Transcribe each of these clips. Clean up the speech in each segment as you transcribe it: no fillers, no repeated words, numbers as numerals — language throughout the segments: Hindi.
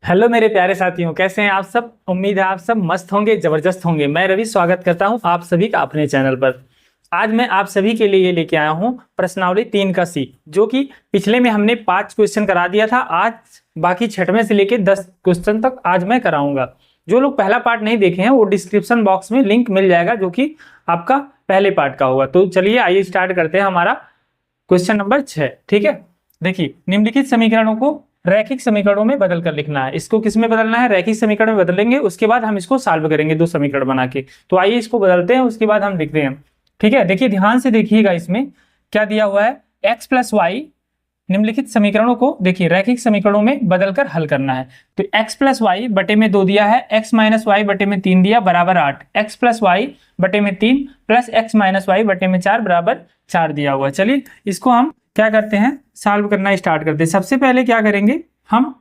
हेलो मेरे प्यारे साथियों, कैसे हैं आप सब। उम्मीद है आप सब मस्त होंगे, जबरदस्त होंगे। मैं रवि स्वागत करता हूं आप सभी का अपने चैनल पर। आज मैं आप सभी के लिए लेके आया हूं प्रश्नावली 3 का सी, जो कि पिछले में हमने 5 क्वेश्चन करा दिया था। आज बाकी छठवें से लेके 10 क्वेश्चन तक आज मैं कराऊंगा। जो लोग पहला पार्ट नहीं देखे हैं वो डिस्क्रिप्शन बॉक्स में लिंक मिल जाएगा, जो कि आपका पहले पार्ट का होगा। तो चलिए आइए स्टार्ट करते हैं हमारा क्वेश्चन नंबर 6। ठीक है, देखिए निम्नलिखित समीकरणों को रैखिक समीकरणों में बदल कर लिखना है। इसको किस में बदलना है? रैखिक समीकरण में बदलेंगे, उसके बाद हम इसको सॉल्व करेंगे दो समीकरण बना के। तो आइए इसको बदलते हैं, उसके बाद हम लिखते हैं। ठीक है, देखिए ध्यान से देखिएगा, इसमें क्या दिया हुआ है। x प्लस वाई निम्नलिखित समीकरणों को देखिए रैखिक समीकरणों में बदलकर हल करना है। तो x प्लस वाई बटे में 2 दिया है, x माइनस वाई बटे में 3 दिया बराबर 8, x प्लस वाई बटे में 3 प्लस x माइनस वाई बटे में 4 बराबर 4 दिया हुआ है। चलिए इसको हम क्या करते हैं, सॉल्व करना स्टार्ट करते हैं। सबसे पहले क्या करेंगे हम,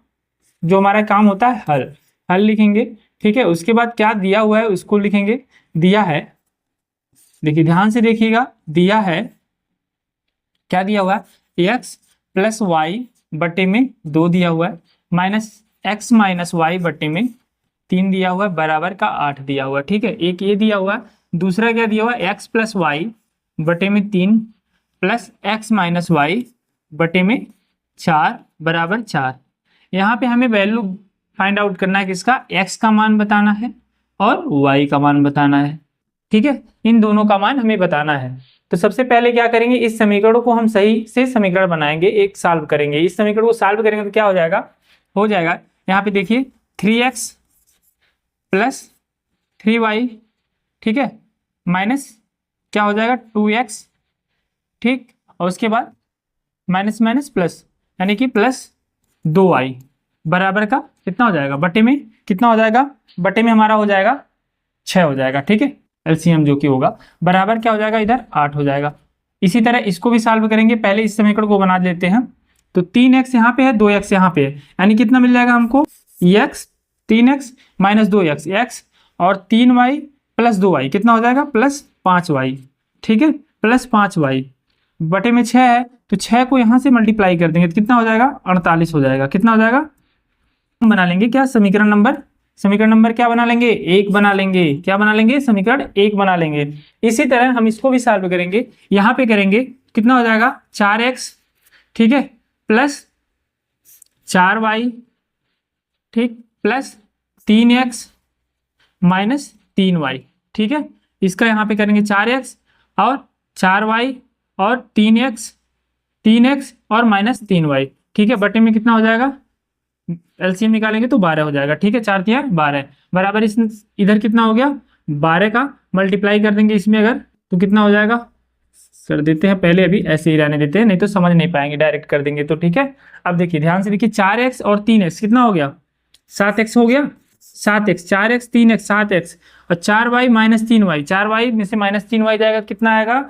जो हमारा काम होता है हल लिखेंगे। ठीक है, उसके बाद क्या दिया हुआ है उसको लिखेंगे। दिया है, देखिए ध्यान से देखिएगा, दिया है क्या दिया हुआ है, x प्लस वाई बटे में 2 दिया हुआ है, माइनस x माइनस वाई बटे में 3 दिया हुआ है, बराबर का 8 दिया हुआ है। ठीक है, एक ये दिया हुआ है। दूसरा क्या दिया हुआ है, x प्लस वाई बटे में 3 प्लस x माइनस वाई बटे में 4 बराबर 4। यहाँ पे हमें वैल्यू फाइंड आउट करना है, किसका, x का मान बताना है और y का मान बताना है। ठीक है, इन दोनों का मान हमें बताना है। तो सबसे पहले क्या करेंगे, इस समीकरण को हम सही से समीकरण बनाएंगे, एक सॉल्व करेंगे। इस समीकरण को सॉल्व करेंगे तो क्या हो जाएगा यहाँ पे देखिए 3x प्लस 3y, ठीक है, माइनस क्या हो जाएगा 2x, ठीक, और उसके बाद माइनस माइनस प्लस, यानी कि प्लस 2y बराबर का कितना हो जाएगा, बटे में कितना हो जाएगा, बटे में हमारा हो जाएगा 6 हो जाएगा। ठीक है, एलसीएम जो कि होगा बराबर क्या हो जाएगा, इधर 8 हो जाएगा। इसी तरह इसको भी सॉल्व करेंगे। पहले इस समीकरण को बना लेते हैं। तो 3x यहाँ पे है, 2x यहाँ पे है, यानी कितना मिल जाएगा हमको, x 3x minus 2x x और 3y प्लस 2y कितना हो जाएगा, प्लस 5y। ठीक है, प्लस 5y बटे में 6 है, तो 6 को यहाँ से मल्टीप्लाई कर देंगे तो कितना हो जाएगा, 48 हो जाएगा। कितना हो जाएगा, हम बना लेंगे क्या, समीकरण नंबर क्या बना लेंगे, 1 बना लेंगे। क्या बना लेंगे, समीकरण 1 बना लेंगे। इसी तरह हम इसको भी सॉल्व करेंगे। यहाँ पे करेंगे कितना हो जाएगा, 4x, ठीक है, प्लस 4y, ठीक, प्लस 3x माइनस 3y। ठीक है, इसका यहाँ पे करेंगे 4x और 4y और 3x और माइनस 3y। ठीक है, बटे में कितना हो जाएगा, एलसीएम निकालेंगे तो 12 हो जाएगा। ठीक है, 4 तिया 12 बराबर, इस इधर कितना हो गया, 12 का मल्टीप्लाई कर देंगे इसमें अगर, तो कितना हो जाएगा, कर देते हैं पहले, अभी ऐसे ही रहने देते हैं, नहीं तो समझ नहीं पाएंगे, डायरेक्ट कर देंगे। तो ठीक है, अब देखिए ध्यान से देखिए, 4x और 3x कितना हो गया, 7x हो गया, 7x 4x 3x 7x और 4y माइनस 3y, 4y में से माइनस 3y जाएगा, कितना आएगा,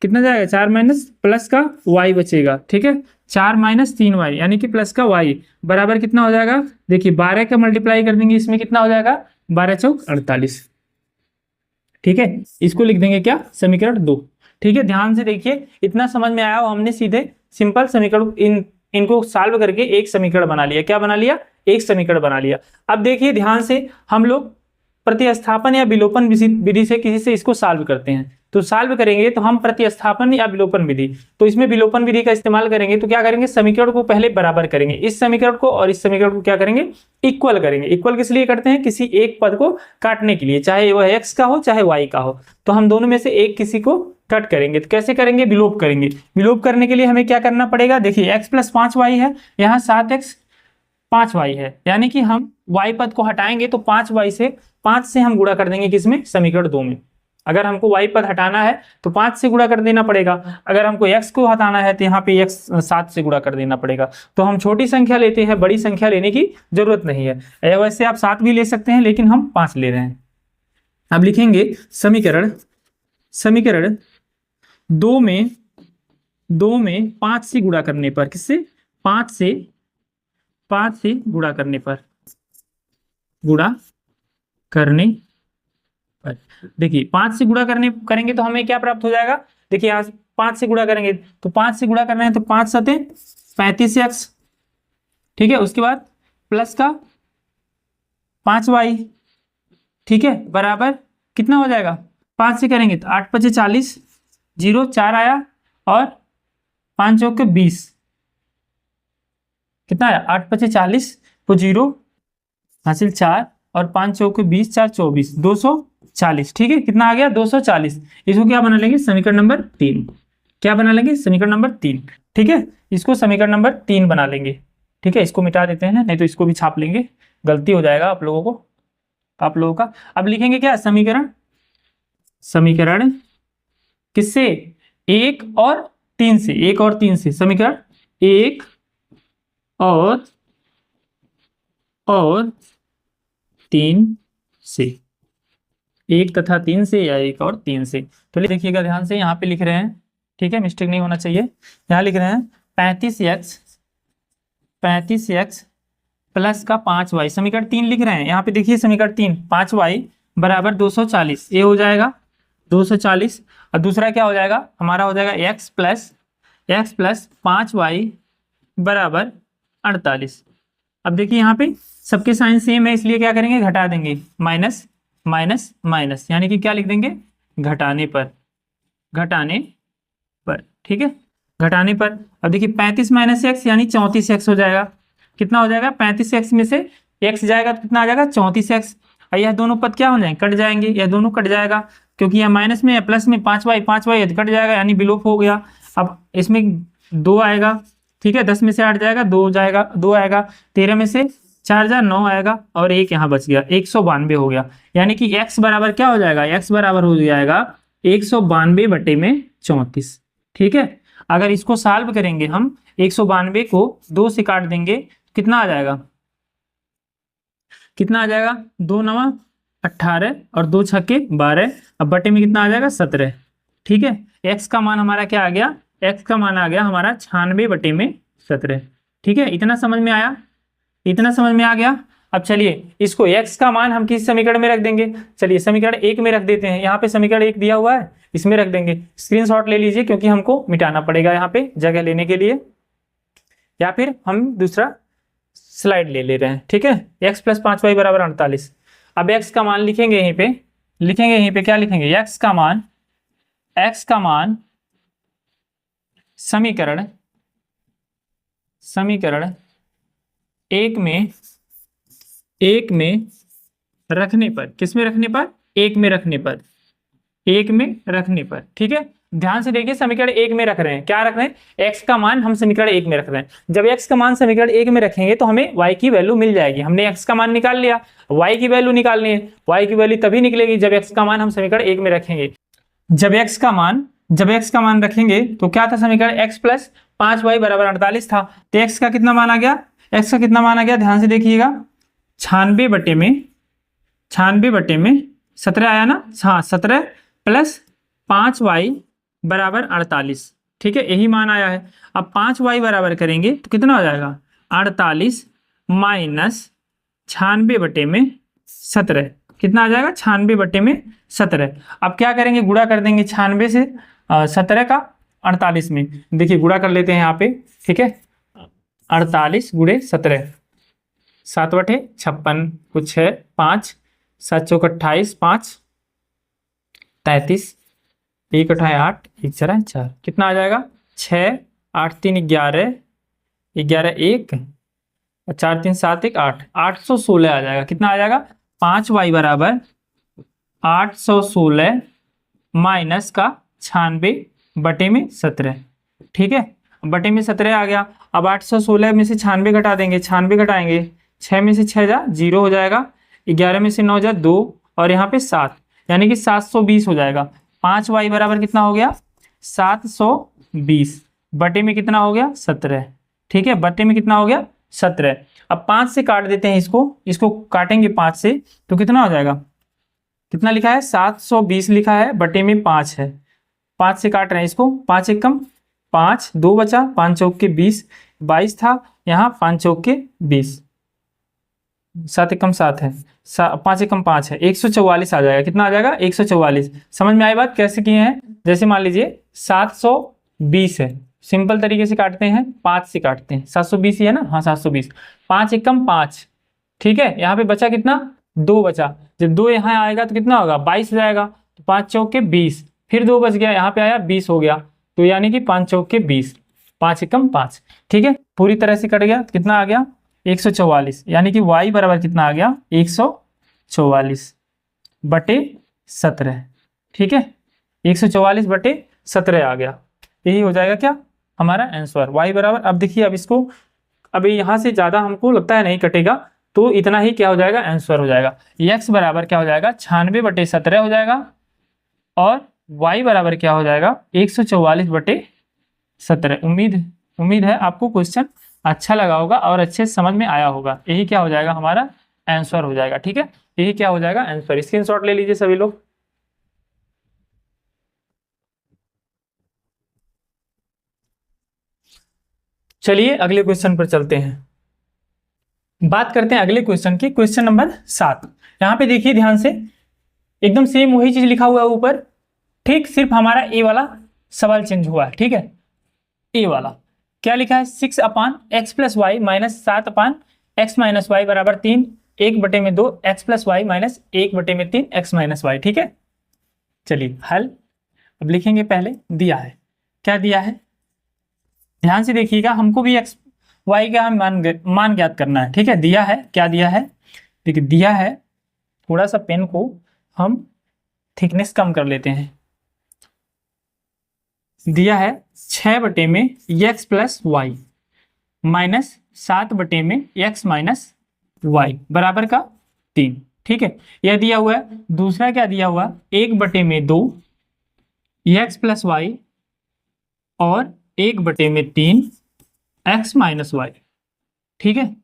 कितना जाएगा, 4 माइनस प्लस का y बचेगा। ठीक है, 4 माइनस 3y यानी कि प्लस का y बराबर कितना हो जाएगा, देखिए 12 का मल्टीप्लाई कर देंगे इसमें, कितना हो जाएगा, 12 चौक 48। ठीक है, इसको लिख देंगे क्या, समीकरण 2। ठीक है, ध्यान से देखिए, इतना समझ में आया हो, हमने सीधे सिंपल समीकरण इनको सॉल्व करके एक समीकरण बना लिया। क्या बना लिया, एक समीकरण बना लिया। अब देखिए ध्यान से, हम लोग प्रतिस्थापन या विलोपन विधि से किसी से इसको सॉल्व करते हैं। तो सॉल्व करेंगे तो हम प्रतिस्थापन या विलोपन विधि, तो इसमें विलोपन विधि का इस्तेमाल करेंगे। तो क्या करेंगे, समीकरण को पहले बराबर करेंगे, इस समीकरण को और इस समीकरण को क्या करेंगे, इक्वल करेंगे। इक्वल किस लिए करते हैं, किसी एक पद को काटने के लिए, चाहे वह x का हो चाहे y का हो। तो हम दोनों में से एक किसी को कट करेंगे। तो कैसे करेंगे, विलोप करेंगे। विलोप करने के लिए हमें क्या करना पड़ेगा, देखिए x प्लस 5y है, यहाँ 7x 5y है, यानी कि हम y पद को हटाएंगे तो 5 से हम गुणा कर देंगे, किसमें, समीकरण 2 में। अगर हमको y पद हटाना है तो 5 से गुणा कर देना पड़ेगा, अगर हमको x को हटाना है तो यहाँ पे x 7 से गुणा कर देना पड़ेगा। तो हम छोटी संख्या लेते हैं, बड़ी संख्या लेने की जरूरत नहीं है। वैसे आप 7 भी ले सकते हैं, लेकिन हम 5 ले रहे हैं। अब लिखेंगे समीकरण 2 में 5 से गुणा करने पर, किससे, 5 से गुणा करने पर, देखिए 5 से गुणा करेंगे तो हमें क्या प्राप्त हो जाएगा, देखिए यहाँ 5 से गुणा करेंगे तो 5 से गुणा करना है तो 5 सते 35x, ठीक है, उसके बाद प्लस का 5y, ठीक है, बराबर कितना हो जाएगा, 5 से करेंगे तो 8 पचे 40, 0 4 आया और 5 चौके 20, कितना आया 8 पचे 40 तो 0 हासिल 4 और 5 चौके 20, 4 24, 240, ठीक है, कितना आ गया 240। इसको क्या बना लेंगे, समीकरण नंबर 3। क्या बना लेंगे, समीकरण नंबर 3, ठीक है, इसको समीकरण नंबर 3 बना लेंगे, ठीक है। इसको मिटा देते हैं, नहीं तो इसको भी छाप लेंगे, गलती हो जाएगा आप लोगों का। अब लिखेंगे क्या, समीकरण किससे, 1 और 3 से, 1 और 3 से, समीकरण 1 और 3 से, 1 तथा 3 से या 1 और 3 से। तो देखिएगा ध्यान से, यहाँ पे लिख रहे हैं, ठीक है, मिस्टेक नहीं होना चाहिए। यहाँ लिख रहे हैं 35x प्लस का 5y, समीकरण 3 लिख रहे हैं। यहाँ पे देखिए समीकरण 3, 5y बराबर 240, ये हो जाएगा 240 और दूसरा क्या हो जाएगा, हमारा हो जाएगा x प्लस 5y बराबर 48। अब देखिए यहाँ पे सबके साइन सेम है, इसलिए क्या करेंगे, घटा देंगे, माइनस माइनस माइनस, यानी कि क्या लिख देंगे, घटाने पर, ठीक है, घटाने पर। अब देखिए 35 माइनस एक्स यानी 34x हो जाएगा, कितना हो जाएगा, 35x में से x जाएगा तो कितना आ जाएगा, 34x। और यह दोनों पद क्या हो जाएंगे, कट जाएंगे, यह दोनों कट जाएगा, क्योंकि यह माइनस में या प्लस में 5y कट जाएगा, यानी विलोप हो गया। अब इसमें 2 आएगा, ठीक है, 10 में से 8 जाएगा, 2 आएगा, 13 में से 4 जा 9 आएगा और 1 यहाँ बच गया, 192 हो गया। यानी कि x बराबर क्या हो जाएगा, x बराबर हो जाएगा 192 बटे में 34, ठीक है। अगर इसको सॉल्व करेंगे हम, 192 को 2 से काट देंगे, कितना आ जाएगा, 2 9 18 और 2 छक्के 12, अब बटे में कितना आ जाएगा, 17, ठीक है। x का मान हमारा क्या आ गया, x का मान आ गया हमारा 96 बटे में 17, ठीक है। इतना समझ में आया, इतना समझ में आ गया। अब चलिए इसको x का मान हम किस समीकरण में रख देंगे, चलिए समीकरण 1 में रख देते हैं। यहाँ पे समीकरण 1 दिया हुआ है, इसमें रख देंगे। स्क्रीनशॉट ले लीजिए, क्योंकि हमको मिटाना पड़ेगा यहाँ पे जगह लेने के लिए, या फिर हम दूसरा स्लाइड ले रहे हैं, ठीक है। x प्लस 5y बराबर 48। अब x का मान लिखेंगे यहीं पे, क्या लिखेंगे, x का मान समीकरण 1 में रखने पर, किस में रखने पर, 1 में रखने पर, ठीक है। ध्यान से देखिए, समीकरण 1 में रख रहे हैं, क्या रख रहे हैं, x का मान हम समीकरण 1 में रख रहे हैं। जब x का मान समीकरण 1 में रखेंगे तो हमें y की वैल्यू मिल जाएगी। हमने x का मान निकाल लिया, y की वैल्यू निकालनी है। y की वैल्यू तभी निकलेगी जब x का मान हम समीकरण 1 में रखेंगे। जब x का मान रखेंगे तो क्या था, समीकरण x प्लस 5y बराबर 48 था। तो x का कितना मान आ गया, ध्यान से देखिएगा, 96 बटे में 17 आया ना, हाँ 17 प्लस 5y बराबर 48, ठीक है, यही मान आया है। अब 5y बराबर करेंगे तो कितना हो जाएगा, 48 माइनस 96 बटे में 17, कितना आ जाएगा, 96 बटे में 17। अब क्या करेंगे, गुणा कर देंगे 96 से 17 का 48 में। देखिए गुणा कर लेते हैं यहाँ पे, ठीक है, 48 गुणे 17, 7 बटे 56 कुछ है 5, 7 चौक 28, 5 33, 1 8 8, 1 4 4, कितना आ जाएगा, 6 8 3 11, 11 1 और 4 3 7 1 8, 816 आ जाएगा। कितना आ जाएगा, 5y बराबर 816 माइनस का 96 बटे में 17, ठीक है, बटे में 17 आ गया। अब 816 में से 96 घटा देंगे, 96 घटाएंगे, 6 में से 6 जा 0 हो जाएगा, 11 में से 9 जा 2 और यहाँ पे 7, यानी कि 720 हो जाएगा। 5y बराबर कितना हो गया, 720 बटे में कितना हो गया, 17, ठीक है, बटे में कितना हो गया, 17। अब 5 से काट देते हैं इसको काटेंगे 5 से तो कितना हो जाएगा, कितना लिखा है, 720 लिखा है, बटे में 5 है, 5 से काट रहे हैं इसको, 5 एक कम 5, 2 बचा, 5 चौक के 20, 22 था यहाँ, 5 चौक के 20, 7 एक कम 7 है, 5 एक कम 5 है, 144 आ जाएगा। कितना आ जाएगा, 144। समझ में आई बात कैसे किए हैं, जैसे मान लीजिए 720 है, सिंपल तरीके से काटते हैं, 5 से काटते हैं, 720 ही है ना, हाँ 720, 5 एकम 5, ठीक है। यहाँ पे बचा कितना, 2 बचा, जब 2 यहाँ आएगा तो कितना होगा, 22 हो जाएगा, तो 5 चौके 20, फिर 2 बच गया, यहाँ पे आया 20 हो गया, तो यानी कि 5 चौके 20, 5 एकम 5, ठीक है। पूरी तरह से कट गया तो कितना आ गया, 144, यानी कि y बराबर कितना आ गया, 144 बटे 17, ठीक है, 144 बटे 17 आ गया। यही हो जाएगा क्या हमारा आंसर, y बराबर। अब देखिए, अब इसको अभी यहाँ से ज़्यादा हमको लगता है नहीं कटेगा, तो इतना ही क्या हो जाएगा, आंसर हो जाएगा। x बराबर क्या हो जाएगा, 96 बटे 17 हो जाएगा, और y बराबर क्या हो जाएगा, 144 बटे 17। उम्मीद है आपको क्वेश्चन अच्छा लगा होगा और अच्छे से समझ में आया होगा। यही क्या हो जाएगा, हमारा आंसर हो जाएगा, ठीक है। यही क्या हो जाएगा, आंसर। स्क्रीनशॉट ले लीजिए सभी लोग। चलिए अगले क्वेश्चन पर चलते हैं। बात करते हैं अगले क्वेश्चन की, क्वेश्चन नंबर 7। यहाँ पे देखिए ध्यान से, एकदम सेम वही चीज लिखा हुआ है ऊपर, ठीक, सिर्फ हमारा ए वाला सवाल चेंज हुआ है, ठीक है। ए वाला क्या लिखा है, 6 upon x plus y minus 7 upon x minus y बराबर 3, 1/2 x plus y minus 1/3 x minus y, ठीक है। चलिए हल अब लिखेंगे। पहले दिया है, क्या दिया है, ध्यान से देखिएगा, हमको भी एक्स वाई का मान ज्ञात करना है, ठीक है। दिया है, क्या दिया है, देखिए दिया है, थोड़ा सा पेन को हम थिकनेस कम कर लेते हैं। दिया है 6 में एक्स प्लस वाई माइनस 7 में एक्स माइनस वाई बराबर का 3, ठीक है, यह दिया हुआ है। दूसरा क्या दिया हुआ, 1/2 एक्स प्लस वाई और 1/3 एक्स माइनस वाई, ठीक है,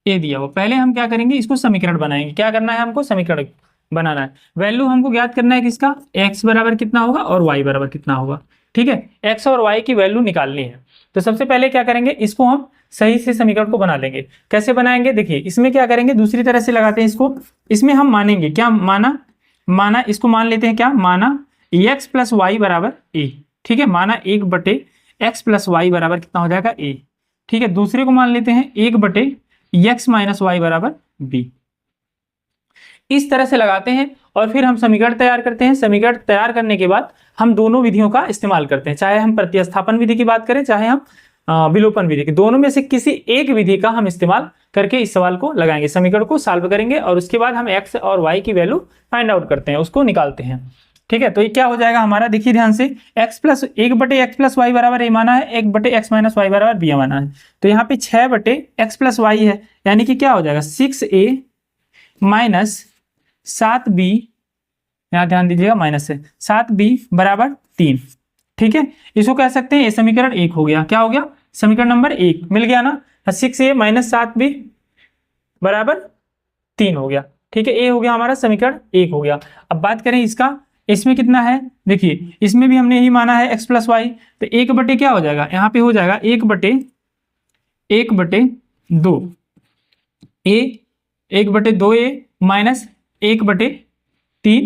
ये दिया हुआ। पहले हम क्या करेंगे, इसको समीकरण बनाएंगे। क्या करना है हमको, समीकरण बनाना है। वैल्यू हमको ज्ञात करना है किसका, x बराबर कितना होगा और y बराबर कितना होगा, ठीक है। x और y की वैल्यू निकालनी है, तो सबसे पहले क्या करेंगे, इसको हम सही से समीकरण को बना लेंगे। कैसे बनाएंगे, देखिए इसमें क्या करेंगे, दूसरी तरह से लगाते हैं इसको। इसमें हम मानेंगे क्या, माना इसको मान लेते हैं क्या, माना x प्लस वाई बराबर a, ठीक है, माना 1/x प्लस वाई बराबर कितना हो जाएगा a, ठीक है। दूसरे को मान लेते हैं 1/x माइनस वाई बराबर b। इस तरह से लगाते हैं और फिर हम समीकरण तैयार करते हैं। समीकरण तैयार करने के बाद हम दोनों विधियों का इस्तेमाल करते हैं, चाहे हम प्रतिस्थापन विधि की बात करें, चाहे हम विलोपन विधि की, दोनों में से किसी एक विधि का हम इस्तेमाल करके इस सवाल को लगाएंगे, समीकरण को सॉल्व करेंगे, और उसके बाद हम x और y की वैल्यू फाइंड आउट करते हैं, उसको निकालते हैं, ठीक है। तो ये क्या हो जाएगा हमारा, देखिए ध्यान से, x plus 1/x plus y बराबर a माना है, 1/x माइनस वाई बराबर b माना है, तो यहाँ पे 6/x प्लस वाई है, यानी कि क्या हो जाएगा, 6a माइनस 7b, यहाँ ध्यान दीजिएगा माइनस से, 7b बराबर 3, ठीक है। इसको कह सकते हैं ये समीकरण 1 हो गया। क्या हो गया, समीकरण नंबर 1 मिल गया ना, 6a माइनस 7b बराबर 3 हो गया, ठीक है। ए हो गया हमारा समीकरण 1 हो गया। अब बात करें इसका, इसमें कितना है, देखिए इसमें भी हमने यही माना है x प्लस वाई, तो 1 क्या हो जाएगा, यहाँ पे हो जाएगा 1/2 a, 1/2a माइनस 1/3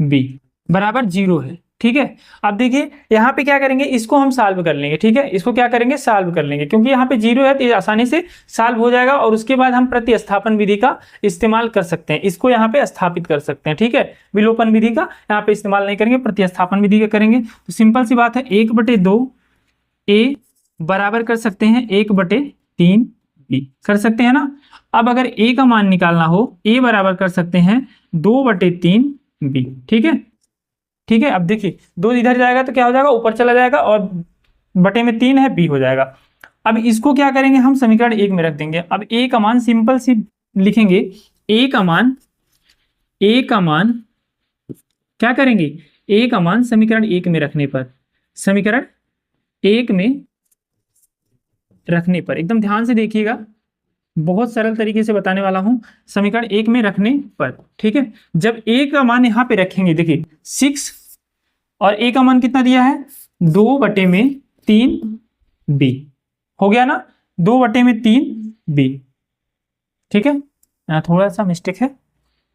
b बराबर 0 है, ठीक है। अब देखिए यहाँ पे क्या करेंगे, इसको हम सॉल्व कर लेंगे, ठीक है, इसको क्या करेंगे, सॉल्व कर लेंगे, क्योंकि यहाँ पे 0 है तो ये आसानी से सॉल्व हो जाएगा, और उसके बाद हम प्रतिस्थापन विधि का इस्तेमाल कर सकते हैं, इसको यहाँ पे स्थापित कर सकते हैं, ठीक है। विलोपन विधि का यहाँ पे इस्तेमाल नहीं करेंगे, प्रतिस्थापन विधि का करेंगे। तो सिंपल सी बात है, 1/2 a बराबर कर सकते हैं 1/3 b, कर सकते हैं ना। अब अगर a का मान निकालना हो, a बराबर कर सकते हैं 2/3 b, ठीक है, ठीक है। अब देखिए 2 इधर जाएगा तो क्या हो जाएगा, ऊपर चला जाएगा, और बटे में 3 है, b हो जाएगा। अब इसको क्या करेंगे, हम समीकरण 1 में रख देंगे। अब a का मान सिंपल सी लिखेंगे, a का मान क्या करेंगे, a का मान समीकरण 1 में रखने पर, समीकरण 1 में रखने पर, एकदम ध्यान से देखिएगा, बहुत सरल तरीके से बताने वाला हूं, समीकरण 1 में रखने पर, ठीक है। जब a का मान यहाँ पे रखेंगे, देखिए 6 और a का मान कितना दिया है, 2/3 b हो गया ना, 2/3 b, ठीक है। यहाँ थोड़ा सा मिस्टेक है,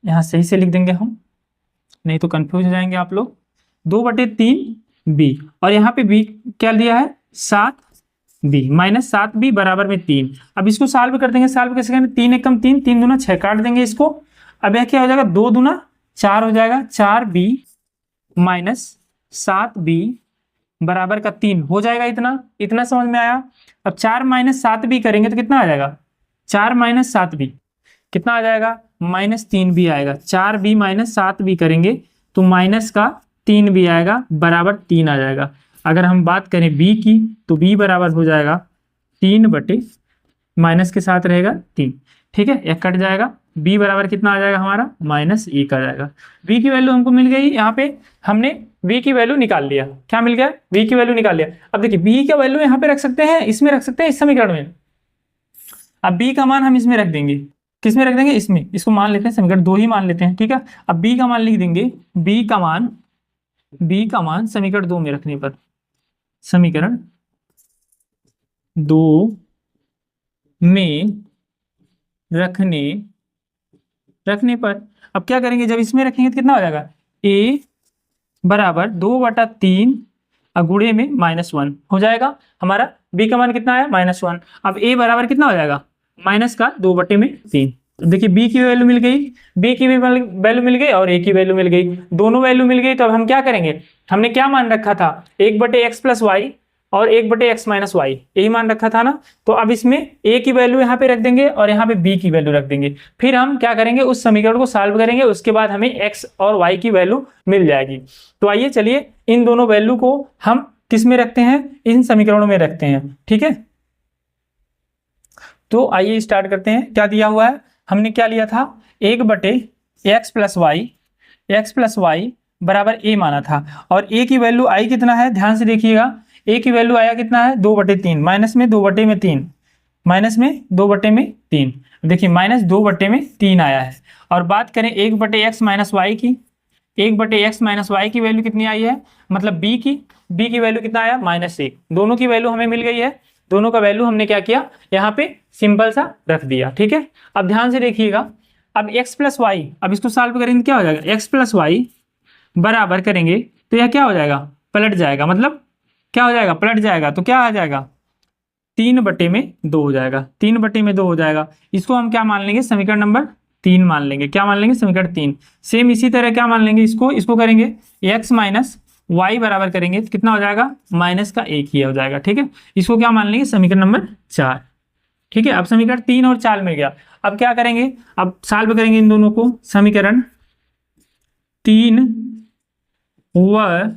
यहाँ सही से लिख देंगे हम, नहीं तो कंफ्यूज हो जाएंगे आप लोग। 2/3 b, और यहाँ पे b क्या दिया है, 7 बी माइनस 7b बराबर में 3। अब इसको सॉल्व कर देंगे, सॉल्व कैसे करेंगे, 3 एकम 3, 3 दूना 6, काट देंगे इसको। अब यह क्या हो जाएगा, 2 दूना 4 हो जाएगा, 4b माइनस 7b बराबर का 3 हो जाएगा। इतना इतना समझ में आया। अब 4 माइनस 7b करेंगे तो कितना आ जाएगा, 4 माइनस 7b कितना आ जाएगा, माइनस 3b आएगा। 4b माइनस 7b करेंगे तो माइनस का 3b आएगा, बराबर 3 आ जाएगा। अगर हम बात करें b की तो b बराबर हो जाएगा 3 बटे माइनस के साथ रहेगा 3, ठीक है, एक कट जाएगा। b बराबर कितना आ जाएगा हमारा, -1 आ जाएगा। b की वैल्यू हमको मिल गई, यहाँ पे हमने b की वैल्यू निकाल लिया। क्या मिल गया, b की वैल्यू निकाल लिया। अब देखिए b का वैल्यू यहाँ पे रख सकते हैं, इसमें रख सकते हैं, इस समीकरण में। अब b का मान हम इसमें रख देंगे, किस में रख देंगे, इसमें। इसको मान लेते हैं समीकरण 2 ही मान लेते हैं, ठीक है। अब b का मान लिख देंगे, b का मान समीकरण 2 में रखने पर, समीकरण 2 में रखने पर अब क्या करेंगे, जब इसमें रखेंगे तो कितना हो जाएगा, a बराबर 2/3 गुणे में -1 हो जाएगा हमारा। b का मान कितना आया, -1। अब a बराबर कितना हो जाएगा, माइनस का 2/3। तो देखिए b की वैल्यू मिल गई, b की भी वैल्यू मिल गई और a की वैल्यू मिल गई, दोनों वैल्यू मिल गई। तो अब हम क्या करेंगे, हमने क्या मान रखा था, 1/x + y और 1/x - y, यही मान रखा था ना। तो अब इसमें a की वैल्यू यहाँ पे रख देंगे और यहाँ पे b की वैल्यू रख देंगे। फिर हम क्या करेंगे, उस समीकरण को सॉल्व करेंगे, उसके बाद हमें x और y की वैल्यू मिल जाएगी। तो आइए चलिए इन दोनों वैल्यू को हम किस में रखते हैं, इन समीकरणों में रखते हैं, ठीक है। तो आइए स्टार्ट करते हैं। क्या दिया हुआ है, हमने क्या लिया था, 1/x + y बराबर a माना था। और a की वैल्यू आई कितना है, ध्यान से देखिएगा, a की वैल्यू आया कितना है, 2/3, माइनस में 2/3, माइनस में 2/3। देखिए -2/3 आया है। और बात करें 1/x - y की, 1/x - y की वैल्यू कितनी आई है, मतलब b की वैल्यू कितना आया, -1। दोनों की वैल्यू हमें मिल गई है, दोनों का वैल्यू हमने क्या किया, यहाँ पे सिंपल सा रख दिया, ठीक है। अब ध्यान से देखिएगा, अब x + y, अब इसको सॉल्व करेंगे क्या हो जाएगा, x + y बराबर करेंगे तो यह क्या हो जाएगा, पलट जाएगा, मतलब क्या हो जाएगा, पलट जाएगा। तो क्या आ जाएगा, 3/2 हो जाएगा, 3/2 हो जाएगा। इसको हम क्या मान लेंगे, समीकरण नंबर 3 मान लेंगे। क्या मान लेंगे, समीकरण 3। सेम इसी तरह क्या मान लेंगे, इसको करेंगे x - y बराबर करेंगे तो कितना हो जाएगा, -1 ही हो जाएगा, ठीक है। इसको क्या मान लेंगे, समीकरण नंबर 4, ठीक है। अब समीकरण 3 और 4 मिल गया। अब क्या करेंगे, अब सॉल्व करेंगे इन दोनों को, समीकरण 3 व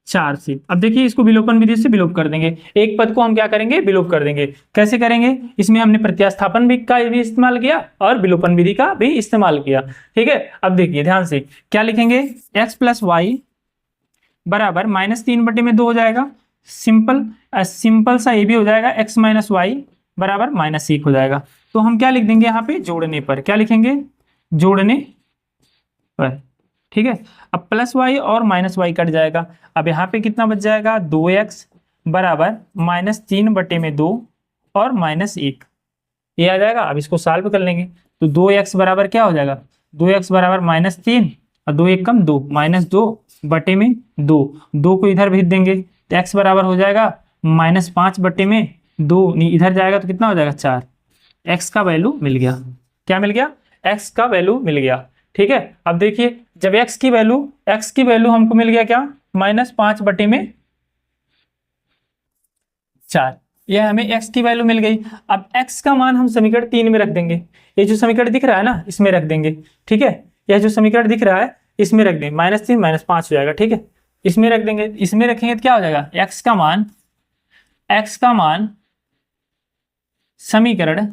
4 से। अब देखिए इसको विलोपन विधि से विलोप कर देंगे, एक पद को हम क्या करेंगे, विलोप कर देंगे। कैसे करेंगे, इसमें हमने प्रत्यास्थापन भी का भी इस्तेमाल किया और विलोपन विधि का भी इस्तेमाल किया, ठीक है। अब देखिए ध्यान से क्या लिखेंगे, x + y बराबर -3/2 हो जाएगा। सिंपल सा ये भी हो जाएगा, x - y बराबर -1 हो जाएगा। तो हम क्या लिख देंगे, यहाँ पे जोड़ने पर क्या लिखेंगे, जोड़ने पर, ठीक है। अब +y और -y कट जाएगा। अब यहाँ पे कितना बच जाएगा, 2x बराबर -3/2 और -1, ये आ जाएगा। अब इसको सॉल्व कर लेंगे तो 2x बराबर क्या हो जाएगा, 2x बराबर -3 और 2 × 2 -2/2, 2 को इधर भेज देंगे तो x बराबर हो जाएगा -5/2, इधर जाएगा तो कितना हो जाएगा, 4। x का वैल्यू मिल गया, क्या मिल गया, x का वैल्यू मिल गया, ठीक है। अब देखिए जब x की वैल्यू हमको मिल गया क्या, -5/4, यह हमें x की वैल्यू मिल गई। अब x का मान हम समीकरण 3 में रख देंगे, ये जो समीकरण दिख रहा है ना, इसमें रख देंगे, ठीक है। यह जो समीकरण दिख रहा है इसमें रख देंगे, -3 -5 हो जाएगा, ठीक है। इसमें रख देंगे, इसमें रखेंगे तो क्या हो जाएगा, x का मान समीकरण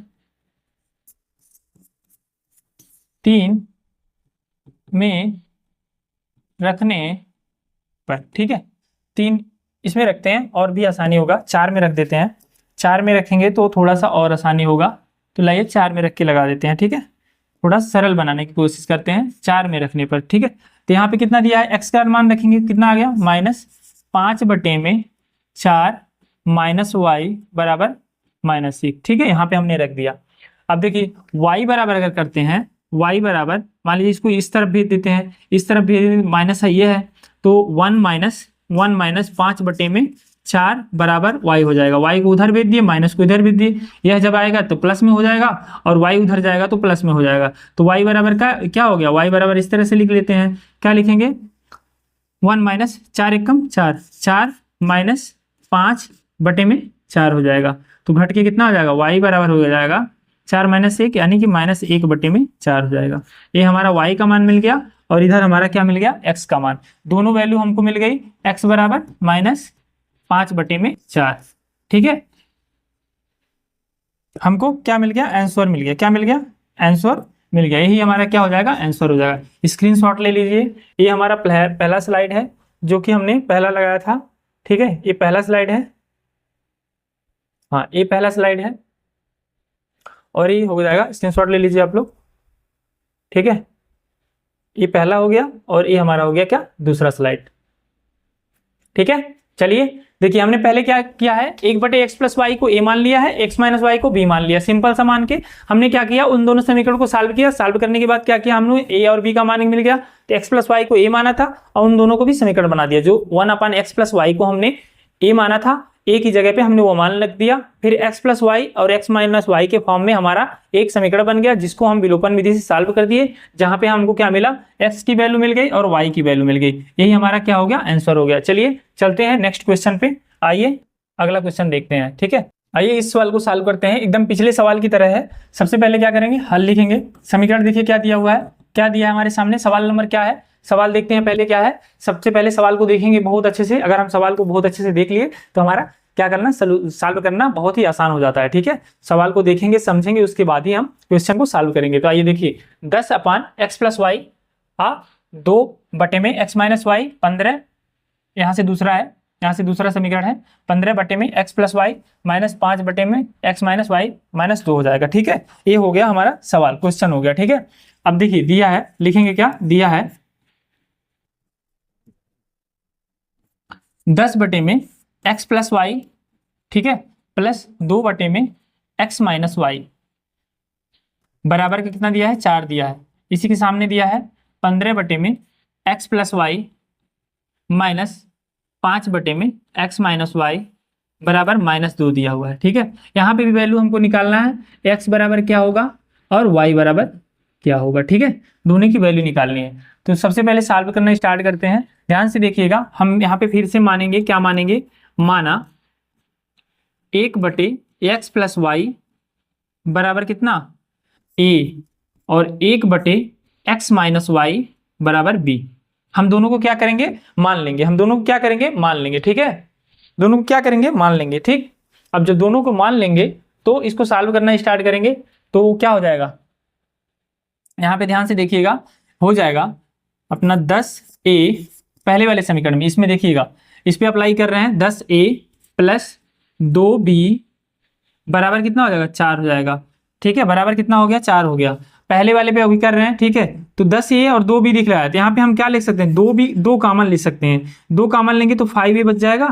3 में रखने पर, ठीक है। 3 इसमें रखते हैं और भी आसानी होगा, 4 में रख देते हैं। 4 में रखेंगे तो थोड़ा सा और आसानी होगा, तो लाइए 4 में रख के लगा देते हैं, ठीक है। थोड़ा सरल बनाने की कोशिश करते हैं 4 में रखने पर, ठीक है। तो यहाँ पे कितना दिया है, x का मान रखेंगे कितना आ गया, -5/4 -y बराबर -1, ठीक है। यहाँ पे हमने रख दिया। अब देखिए y बराबर अगर करते हैं, y बराबर मान लीजिए इसको इस तरफ भेज देते हैं, इस तरफ भेज माइनस है ये है, तो 1 - 5/4 4 बराबर y हो जाएगा। y को उधर भेज दिए, माइनस को इधर भेज दिए, यह जब आएगा तो प्लस में हो जाएगा और y उधर जाएगा तो प्लस में हो जाएगा। तो y बराबर का क्या हो गया, y बराबर इस तरह से लिख लेते हैं, क्या लिखेंगे 1 माइनस 4 एकम 4, 4 माइनस 5/4 हो जाएगा। तो घट के कितना हो जाएगा, y बराबर हो जाएगा 4 माइनस 1 यानी कि -1/4 हो जाएगा। ये हमारा y का मान मिल गया और इधर हमारा क्या मिल गया, x का मान। दोनों वैल्यू हमको मिल गई, x बराबर -5/4। ठीक है, हमको क्या मिल गया, आंसर मिल गया। क्या मिल गया, आंसर मिल गया। यही हमारा क्या हो जाएगा, आंसर हो जाएगा। स्क्रीनशॉट ले लीजिए। ये हमारा पहला स्लाइड है जो कि हमने पहला लगाया था। ठीक है, ये पहला स्लाइड है, हाँ ये पहला स्लाइड है और ये हो जाएगा, स्क्रीनशॉट ले लीजिए आप लोग। ठीक है, ये पहला हो गया और ये हमारा हो गया क्या, दूसरा स्लाइड। ठीक है, चलिए देखिए हमने पहले क्या किया है, 1/x + y को a मान लिया है, x - y को b मान लिया। सिंपल सा मान के हमने क्या किया, उन दोनों समीकरण को सॉल्व किया। सॉल्व करने के बाद क्या किया हमने, a और b का मान मिल गया। तो x + y को a माना था और उन दोनों को भी समीकरण बना दिया। जो 1/x + y को हमने a माना था, a की जगह पे हमने वो मान रख दिया। फिर x + y और x - y के फॉर्म में हमारा एक समीकरण बन गया, जिसको हम विलोपन विधि से सॉल्व कर दिए, जहां पे हमको क्या मिला, x की वैल्यू मिल गई और y की वैल्यू मिल गई। यही हमारा क्या हो गया, आंसर हो गया। चलिए चलते हैं नेक्स्ट क्वेश्चन पे। आइए अगला क्वेश्चन देखते हैं। ठीक है, आइए इस सवाल को सॉल्व करते हैं। एकदम पिछले सवाल की तरह है। सबसे पहले क्या करेंगे, हल लिखेंगे। समीकरण देखिए क्या दिया हुआ है, क्या दिया है हमारे सामने, सवाल नंबर क्या है, सवाल देखते हैं पहले क्या है। सबसे पहले सवाल को देखेंगे बहुत अच्छे से। अगर हम सवाल को बहुत अच्छे से देख लिए तो हमारा क्या करना, सॉल्व करना बहुत ही आसान हो जाता है। ठीक है, सवाल को देखेंगे समझेंगे, उसके बाद ही हम क्वेश्चन को सॉल्व करेंगे। तो आइए देखिए, 10/x + y 2/x - y 15, यहाँ से दूसरा है, यहाँ से दूसरा समीकरण है 15/x + y -5/x - y -2 हो जाएगा। ठीक है, ये हो गया हमारा सवाल, क्वेश्चन हो गया। ठीक है, अब देखिए दिया है, लिखेंगे क्या दिया है, 10/x + y, ठीक है, प्लस 2/x - y बराबर का कितना दिया है, 4 दिया है। इसी के सामने दिया है 15/x + y -5/x - y बराबर -2 दिया हुआ है। ठीक है, यहाँ पे भी वैल्यू हमको निकालना है, x बराबर क्या होगा और y बराबर क्या होगा। ठीक है, दोनों की वैल्यू निकालनी है। तो सबसे पहले सॉल्व करना स्टार्ट करते हैं। ध्यान से देखिएगा, हम यहाँ पे फिर से मानेंगे, क्या मानेंगे, माना 1/x + y बराबर कितना a और 1/x - y बराबर b। हम दोनों को क्या करेंगे, मान लेंगे। हम दोनों को क्या करेंगे, मान लेंगे। ठीक है, दोनों को क्या करेंगे, मान लेंगे। ठीक, अब जब दोनों को मान लेंगे तो इसको सॉल्व करना स्टार्ट करेंगे। तो क्या हो जाएगा, यहाँ पे ध्यान से देखिएगा, हो जाएगा अपना 10a पहले वाले समीकरण में, इसमें देखिएगा, इस पे अप्लाई कर रहे हैं, 10a + 2b बराबर कितना हो जाएगा, 4 हो जाएगा। ठीक है, बराबर कितना हो गया, 4 हो गया। पहले वाले पे अभी कर रहे हैं। ठीक है, तो 10a और 2b दिख रहा है, तो यहाँ पे हम क्या लिख सकते हैं, 2 कॉमन ले सकते हैं। 2 कॉमन लेंगे तो 5a बच जाएगा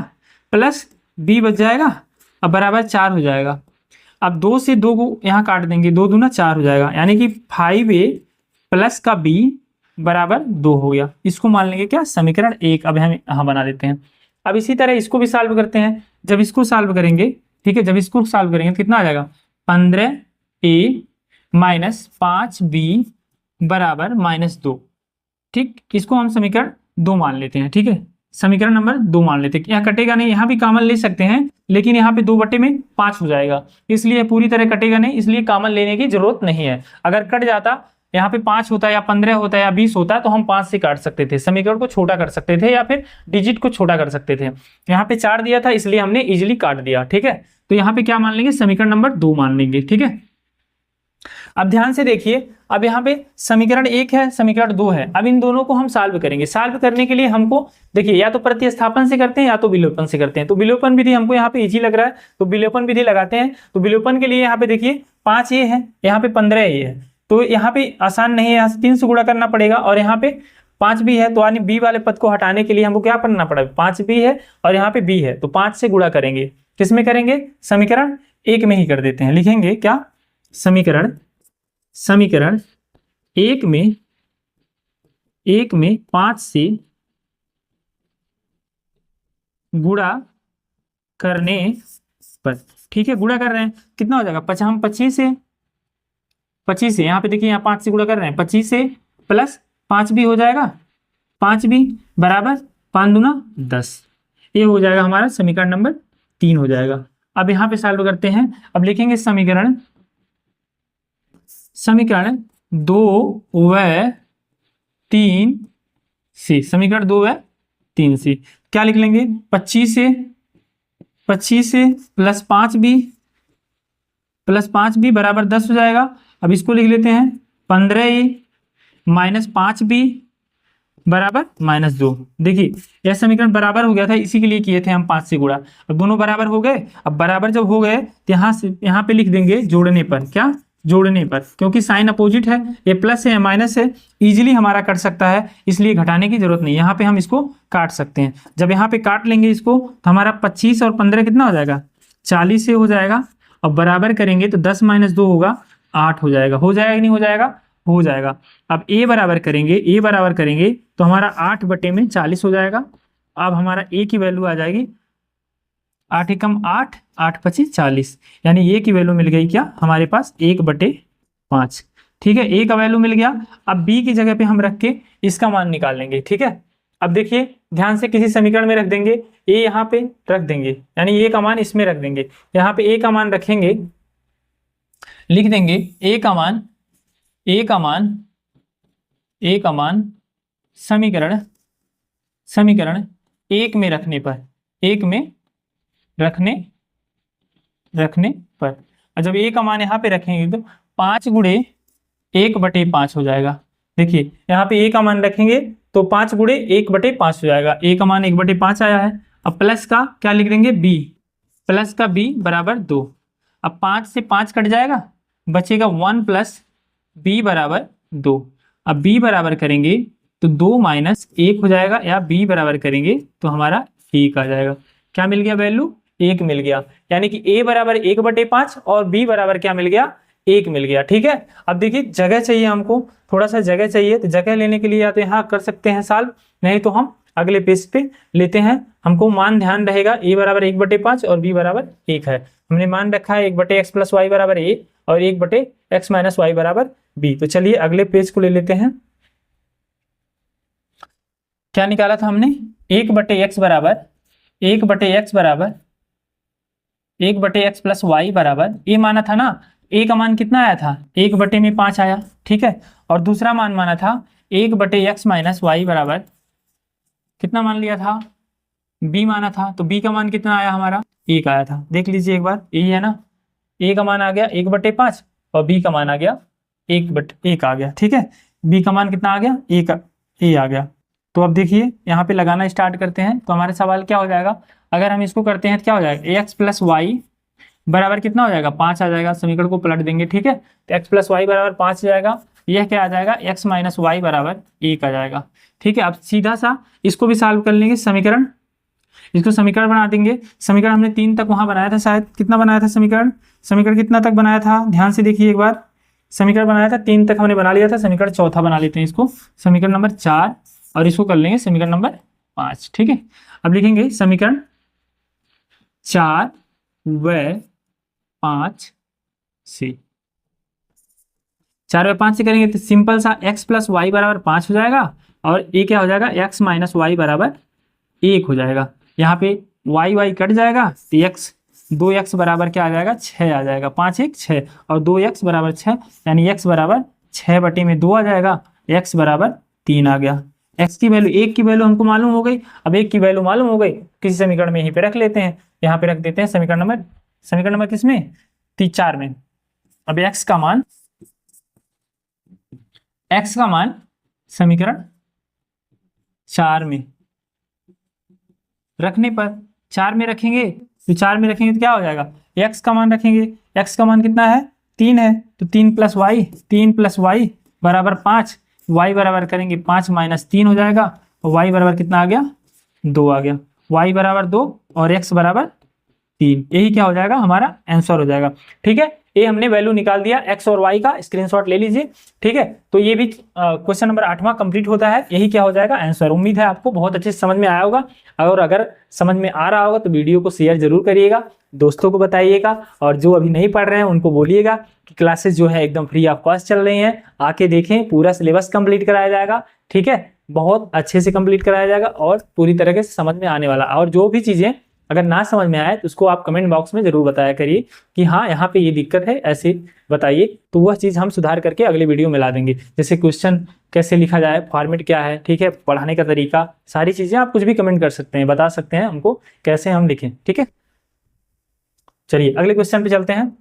प्लस b बच जाएगा, अब बराबर 4 हो जाएगा। अब 2 से 2 को यहाँ काट देंगे, 2 दूना 4 हो जाएगा, यानी कि 5a प्लस का b बराबर 2 हो गया। इसको मान लेंगे क्या, समीकरण 1। अब हम यहाँ बना देते हैं। अब इसी तरह इसको भी सॉल्व करते हैं। जब इसको सॉल्व करेंगे, ठीक है, जब इसको सॉल्व करेंगे तो कितना आ जाएगा, 15a - 5b बराबर -2। ठीक, इसको हम समीकरण 2 मान लेते हैं। ठीक है, समीकरण नंबर 2 मान लेते हैं। यहाँ कटेगा नहीं, यहाँ भी कॉमन ले सकते हैं, लेकिन यहाँ पे 2/5 हो जाएगा, इसलिए पूरी तरह कटेगा नहीं, इसलिए कॉमन लेने की जरूरत नहीं है। अगर कट जाता, यहाँ पे 5 होता या 15 होता या 20 होता, तो हम 5 से काट सकते थे, समीकरण को छोटा कर सकते थे या फिर डिजिट को छोटा कर सकते थे। यहाँ पे 4 दिया था, इसलिए हमने इजिली काट दिया। ठीक है, तो यहाँ पे क्या मान लेंगे, समीकरण नंबर 2 मान लेंगे। ठीक है, अब ध्यान से देखिए, अब यहाँ पे समीकरण 1 है, समीकरण 2 है। अब इन दोनों को हम सॉल्व करेंगे। सॉल्व करने के लिए हमको देखिए, या तो प्रतिस्थापन से करते हैं या तो विलोपन से करते हैं। तो विलोपन विधि हमको यहाँ पे इजी लग रहा है, तो विलोपन विधि लगाते हैं। तो विलोपन के लिए यहाँ पे देखिए 5a है, यहाँ पे 15a है, तो यहाँ पे आसान नहीं है, यहाँ से 3 से गुणा करना पड़ेगा, और यहाँ पे 5b है, तो यानी b वाले पद को हटाने के लिए हमको क्या करना पड़ेगा, 5b है और यहाँ पे b है, तो 5 से गुणा करेंगे। किसमें करेंगे, समीकरण 1 में ही कर देते हैं। लिखेंगे क्या, समीकरण 1 में 5 से गुणा करने पर, ठीक है, गुणा कर रहे हैं, कितना हो जाएगा, हम 25 से यहाँ पे देखिए, यहाँ 5 से गुणा कर रहे हैं, 25 से प्लस 5 भी हो जाएगा, 5 भी बराबर 5 दूना 10, ये हो जाएगा हमारा समीकरण नंबर 3 हो जाएगा। अब यहाँ पे सॉल्व करते हैं, अब लिखेंगे समीकरण 2 व 3 सी, समीकरण 2 व 3 सी क्या लिख लेंगे, 25 से प्लस 5 भी बराबर 10 हो जाएगा। अब इसको लिख लेते हैं 15a माइनस 5b बराबर -2। देखिए यह समीकरण बराबर हो गया था, इसी के लिए किए थे हम 5 से गुणा। अब दोनों बराबर हो गए, अब बराबर जब हो गए तो यहाँ पे लिख देंगे जोड़ने पर, क्या जोड़ने पर, क्योंकि साइन अपोजिट है, ये प्लस है या माइनस है, इजीली हमारा कट सकता है, इसलिए घटाने की जरूरत नहीं, यहाँ पे हम इसको काट सकते हैं। जब यहाँ पे काट लेंगे इसको तो हमारा 25 और 15 कितना हो जाएगा, 40 से हो जाएगा। अब बराबर करेंगे तो 10 - 2 होगा 8 हो जाएगा, हो जाएगा कि नहीं हो जाएगा, हो जाएगा। अब a बराबर करेंगे तो हमारा 8/40 हो जाएगा। अब हमारा a की वैल्यू आ जाएगी 8 एकम 8, 8 पच्चीस 40, यानी a की वैल्यू मिल गई क्या हमारे पास 1/5, ठीक है, a का वैल्यू मिल गया। अब b की जगह पे हम रख के इसका मान निकाल लेंगे, ठीक है। अब देखिए ध्यान से किसी समीकरण में रख देंगे, a यहाँ पे रख देंगे, यानी a का मान इसमें रख देंगे, यहाँ पे a का मान रखेंगे, लिख देंगे a का मान समीकरण 1 में रखने पर, और जब a का मान यहाँ पे रखेंगे तो 5 गुणे 1/5 हो जाएगा। देखिए यहाँ पे a का मान रखेंगे तो 5 गुणे 1/5 हो जाएगा, a का मान 1/5 आया है। अब प्लस का क्या लिख देंगे b, प्लस का b बराबर 2। अब 5 से 5 कट जाएगा, बचेगा 1 + b बराबर 2। अब b बराबर करेंगे तो 2 - 1 हो जाएगा, या b बराबर करेंगे तो हमारा 1 आ जाएगा। क्या मिल गया, वैल्यू 1 मिल गया, यानी कि a बराबर 1/5 और b बराबर क्या मिल गया, 1 मिल गया, ठीक है। अब देखिए जगह चाहिए हमको, थोड़ा सा जगह चाहिए, तो जगह लेने के लिए या तो यहाँ कर सकते हैं सॉल्व, नहीं तो हम अगले पेज पे लेते हैं। हमको मान ध्यान रहेगा a बराबर 1/5 और b बराबर 1 है, हमने मान रखा है 1/x + y बराबर a और 1/x - y बराबर b। तो चलिए अगले पेज को ले लेते हैं। क्या निकाला था हमने, 1/x बराबर 1/x + y बराबर a माना था ना, a का मान कितना आया था, 1/5 आया, ठीक है। और दूसरा मान माना था 1/x - y बराबर कितना मान लिया था, b माना था, तो b का मान कितना आया हमारा, 1 आया था। देख लीजिए एक बार, यही है ना, a का मान आ गया 1/5 और b का मान आ गया 1 आ गया, ठीक है। b का मान कितना आ गया, 1 a आ गया। तो अब देखिए यहाँ पे लगाना स्टार्ट करते हैं, तो हमारे सवाल क्या हो जाएगा, अगर हम इसको करते हैं तो क्या हो जाएगा, x + y बराबर कितना हो जाएगा, 5 आ जाएगा। समीकरण को पलट देंगे, ठीक है, तो x + y बराबर 5 आ जाएगा, यह क्या आ जाएगा, x - y बराबर 1 आ जाएगा, ठीक है। अब सीधा सा इसको भी सॉल्व कर लेंगे, इसको समीकरण बना देंगे। समीकरण हमने 3 तक वहां बनाया था, शायद कितना बनाया था समीकरण कितना तक बनाया था, ध्यान से देखिए एक बार, समीकरण बनाया था 3 तक हमने बना लिया था, समीकरण चौथा बना लेते हैं इसको, समीकरण नंबर 4, और इसको कर लेंगे समीकरण नंबर 5, ठीक है। अब लिखेंगे समीकरण 4 व 5 से, 4 व 5 से करेंगे तो सिंपल सा x + y बराबर 5 हो जाएगा, और ये क्या हो जाएगा, x - y बराबर 1 हो जाएगा। यहाँ पे y कट जाएगा तो x 2x बराबर क्या आ जाएगा, 6 आ जाएगा, 5 1 6 और 2x बराबर 6, यानी x बराबर 6/2 आ जाएगा, x बराबर 3 आ गया। x की वैल्यू, 1 की वैल्यू हमको मालूम हो गई, अब 1 की वैल्यू मालूम हो गई, किसी समीकरण में यहीं पे रख लेते हैं, यहाँ पे रख देते हैं समीकरण नंबर किसमें, 4 में। अब x का मान समीकरण 4 में रखने पर, 4 में रखेंगे तो क्या हो जाएगा, x का मान रखेंगे, x का मान कितना है, 3 है, तो 3 + y बराबर 5, y बराबर करेंगे 5 - 3 हो जाएगा, और y बराबर कितना आ गया, 2 आ गया, y बराबर 2 और x बराबर 3, यही क्या हो जाएगा, हमारा आंसर हो जाएगा, ठीक है। ये हमने वैल्यू निकाल दिया x और y का, स्क्रीनशॉट ले लीजिए। ठीक है, तो ये भी क्वेश्चन नंबर 8वां कंप्लीट होता है। यही क्या हो जाएगा आंसर। उम्मीद है आपको बहुत अच्छे से समझ में आया होगा, और अगर समझ में आ रहा होगा तो वीडियो को शेयर जरूर करिएगा, दोस्तों को बताइएगा, और जो अभी नहीं पढ़ रहे हैं उनको बोलिएगा कि क्लासेस जो है एकदम फ्री ऑफ कॉस्ट चल रही हैं, आके देखें, पूरा सिलेबस कंप्लीट कराया जाएगा। ठीक है, बहुत अच्छे से कंप्लीट कराया जाएगा और पूरी तरीके से समझ में आने वाला। और जो भी चीजें अगर ना समझ में आए तो उसको आप कमेंट बॉक्स में जरूर बताया करिए कि हाँ यहाँ पे ये दिक्कत है, ऐसे बताइए, तो वह चीज़ हम सुधार करके अगले वीडियो में ला देंगे। जैसे क्वेश्चन कैसे लिखा जाए, फॉर्मेट क्या है, ठीक है, पढ़ाने का तरीका, सारी चीज़ें आप कुछ भी कमेंट कर सकते हैं, बता सकते हैं हमको कैसे हम लिखें। ठीक है, चलिए अगले क्वेश्चन पे चलते हैं।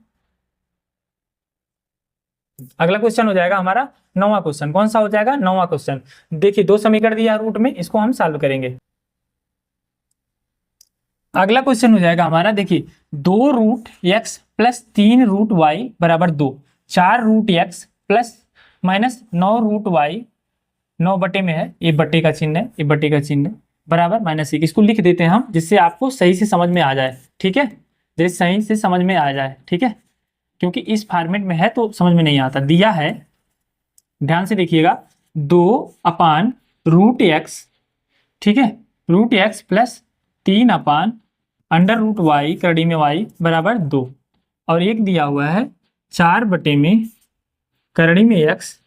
अगला क्वेश्चन हो जाएगा हमारा 9वां क्वेश्चन। कौन सा हो जाएगा 9वां क्वेश्चन। देखिए 2 समीकरण दिया रूट में, इसको हम सॉल्व करेंगे। अगला क्वेश्चन हो जाएगा हमारा, देखिए 2 root x plus 3 root y बराबर 2, 4 root x plus minus 9 root y, 9 बटे में है, ये बटे का चिन्ह है, ये बटे का चिन्ह है, बराबर -1। इसको लिख देते हैं हम जिससे आपको सही से समझ में आ जाए। ठीक है, जैसे सही से समझ में आ जाए। ठीक है, क्योंकि इस फॉर्मेट में है तो समझ में नहीं आता। दिया है, ध्यान से देखिएगा, 2 रूट एक्स, ठीक है, root x plus 3 under root Y करड़ी में वाई बराबर 2, और एक दिया हुआ है 4 बटे में करड़ी में एक्स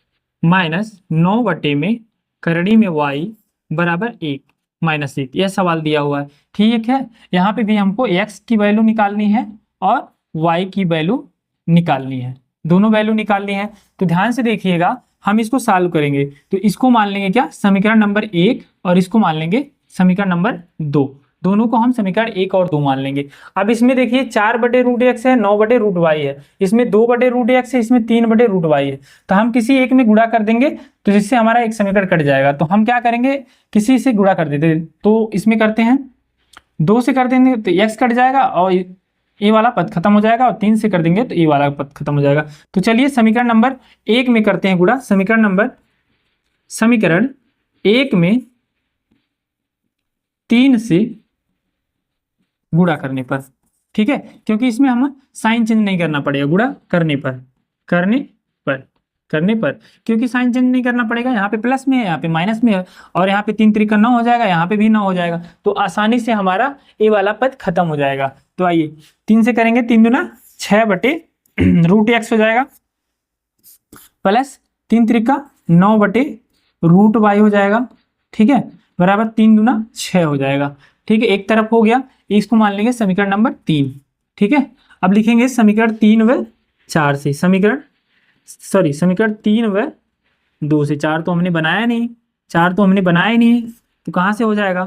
माइनस 9 बटे में करड़ी में वाई बराबर 1 -1। यह सवाल दिया हुआ है। ठीक है, यहाँ पे भी हमको एक्स की वैल्यू निकालनी है और वाई की वैल्यू निकालनी है, दोनों वैल्यू निकालनी है। तो ध्यान से देखिएगा, हम इसको सॉल्व करेंगे तो इसको मान लेंगे क्या समीकरण नंबर 1, और इसको मान लेंगे समीकरण नंबर 2। दोनों को हम समीकरण 1 और 2 मान लेंगे। अब इसमें देखिए 4 बटे रूट एक्स है, 9 बटे रूट वाई है, इसमें 2 बटे रूट एक्स है, इसमें 3 बटे रूट वाई है। तो हम किसी एक में गुणा कर देंगे तो जिससे हमारा एक समीकरण कट जाएगा। तो हम क्या करेंगे, किसी से गुणा कर देते, तो इसमें करते हैं 2 से कर देंगे तो एक्स कट जाएगा और ये वाला पद खत्म हो जाएगा, और 3 से कर देंगे तो ये वाला पद खत्म हो जाएगा। तो चलिए समीकरण नंबर 1 में करते हैं गुणा। समीकरण 1 में 3 से गुणा करने पर, ठीक है, क्योंकि इसमें हम साइन चेंज नहीं करना पड़ेगा, गुणा करने पर क्योंकि साइन चेंज नहीं करना पड़ेगा। यहाँ पे प्लस में है, यहाँ पे माइनस में है, और यहाँ पे 3 3 9 हो जाएगा, यहाँ पे भी 9 हो जाएगा, तो आसानी से हमारा ये वाला पद खत्म हो जाएगा। तो आइए 3 से करेंगे, 3 दूना 6 बटे रूट एक्स हो जाएगा, प्लस 3 3 9 बटे रूट वाई हो जाएगा। ठीक है, बराबर 3 दूना 6 हो जाएगा। ठीक है, एक तरफ हो गया, इसको मान लेंगे समीकरण नंबर 3। ठीक है, अब लिखेंगे समीकरण 3 व 4 से, समीकरण 3 व 2 से। 4 तो हमने बनाया नहीं, तो कहाँ से हो जाएगा,